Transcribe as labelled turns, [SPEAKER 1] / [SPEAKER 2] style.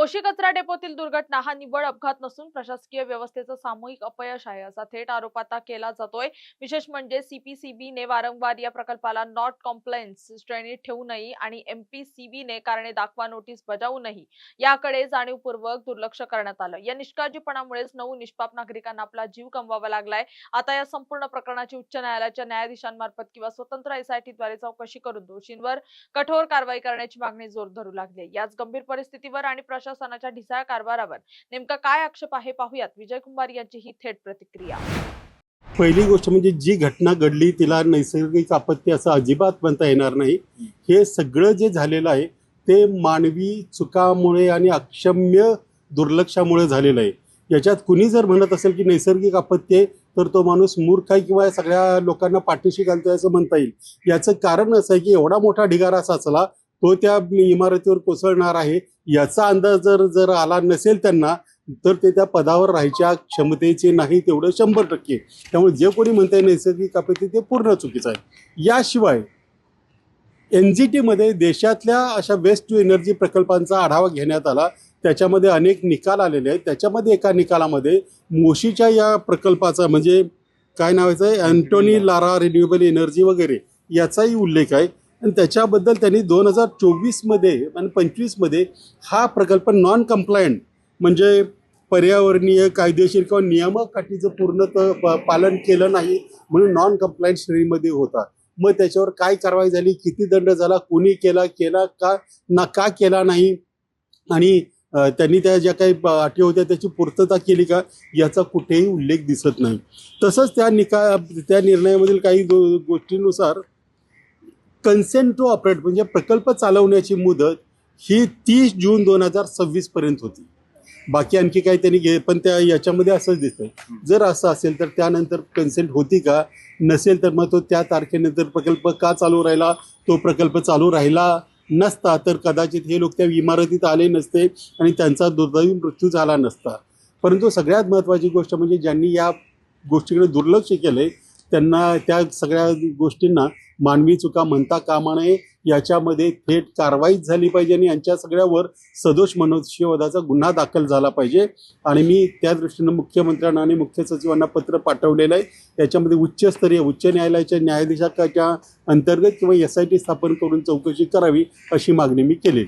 [SPEAKER 1] मोशी कचरा डेपोतील दुर्घटना हा निव्वळ अपघात नसून प्रशासकीय व्यवस्थेचं सामूहिक अपयश आहे, असा थेट आरोप आता केला जातोय। विशेष म्हणजे सीपीसीबीने वारंवार या प्रकल्पाला नॉट कॉम्प्लायन्स श्रेणीत ठेवूनही आणि एमपीसीबीने कारणे दाखवा नोटीस बजावूनही याकडे जाणीवपूर्वक दुर्लक्ष करण्यात आलं। या निष्काळजीपणामुळेच 9 निष्पाप नागरिकांना आपला जीव गमवावा लागलाय। आता या संपूर्ण प्रकरणाची उच्च न्यायालयाच्या न्यायाधीशांमार्फत किंवा स्वतंत्र एसआयटीद्वारे चौकशी करून दोषींवर कठोर कारवाई करण्याची मागणी जोर धरू लागली। याच गंभीर परिस्थितीवर आणि प्रशासनाच्या ढिसाळ कारभारावर नेमका काय आक्षेप आहे पाहूयात विजय कुमार यांची ही थेट प्रतिक्रिया।
[SPEAKER 2] पहिली गोष्ट म्हणजे जी घटना घडली तिला नैसर्गिक आपत्ती असं अजिबात म्हणता येणार नाही। हे सगळं जे झालेलं आहे ते मानवी चुकामुळे आणि अक्षम्य दुर्लक्षामुळे झालेलं आहे। याच्यात कुणी जर म्हणत असेल की नैसर्गिक आपत्ती आहे तर तो माणूस मूर्ख आहे किंवा सगळ्या लोकांना पाठीशी घालतोय असं म्हणता येईल। याचं कारण असं आहे की एवढा मोठा ढिगारा साचला तो त्या इमारतीवर कोसळणार आहे याचा अंदाज जर आला नसेल त्यांना तर ते त्या पदावर राहायच्या क्षमतेचे नाही तेवढं 100%। त्यामुळे जे कोणी म्हणताय नैसर्गिक आपत्ती ते पूर्ण चुकीचं आहे। याशिवाय NGT मध्ये देशातल्या अशा वेस्ट टू एनर्जी प्रकल्पांचा आढावा घेण्यात आला, त्याच्यामध्ये अनेक निकाल आलेले आहेत। त्याच्यामध्ये एका निकालामध्ये मोशीच्या या प्रकल्पाचा म्हणजे काय नावाचं आहे अँटोनी लारा रिन्युएबल एनर्जी वगैरे याचाही उल्लेख आहे आणि त्याच्याबद्दल त्यांनी 2024 मध्ये आणि 25 मध्ये हा प्रकल्प नॉन कम्प्लायंट म्हणजे पर्यावरणीय कायदेशीर किंवा नियामक अटीचं पूर्णतः पालन केलं नाही म्हणून नॉन कम्प्लायंट श्रेणीमध्ये होता। मग त्याच्यावर काय कारवाई झाली, किती दंड झाला, कोणी केला का केला नाही आणि त्यांनी त्या ज्या काही अटी होत्या त्याची पूर्तता केली का याचा कुठेही उल्लेख दिसत नाही। तसंच त्या निर्णयामधील काही गोष्टींनुसार कन्सेंट टू ऑपरेट म्हणजे प्रकल्प चालवण्याची मुदत ही 30 जून 2026 पर्यंत होती। बाकी आणखी काही त्यांनी पण त्या याच्यामध्ये असंच दिसतंय। जर असं असेल तर त्यानंतर कन्सेंट होती का, नसेल तर मग तो त्या तारखेनंतर प्रकल्प का चालू राहिला, तो प्रकल्प चालू राहिला नसता तर कदाचित हे लोक त्या इमारतीत आले नसते आणि त्यांचा दुर्दैवी मृत्यू झाला नसता। परंतु सगळ्यात महत्त्वाची गोष्ट म्हणजे ज्यांनी या गोष्टीकडे दुर्लक्ष केलंय त्यांना त्या सगळ्या गोष्टींना मानवी चुका म्हणता कामा नये, याच्यामध्ये थेट कारवाई झाली पाहिजे आणि यांच्या सगळ्यावर सदोष मनुष्यवधाचा गुन्हा दाखल झाला पाहिजे। आणि मी त्या दृष्टीनं मुख्यमंत्र्यांना आणि मुख्य सचिवांना पत्र पाठवलेलं आहे। याच्यामध्ये उच्चस्तरीय उच्च न्यायालयाच्या न्यायाधीशाच्या अंतर्गत किंवा SIT स्थापन करून चौकशी करावी अशी मागणी मी केलेली।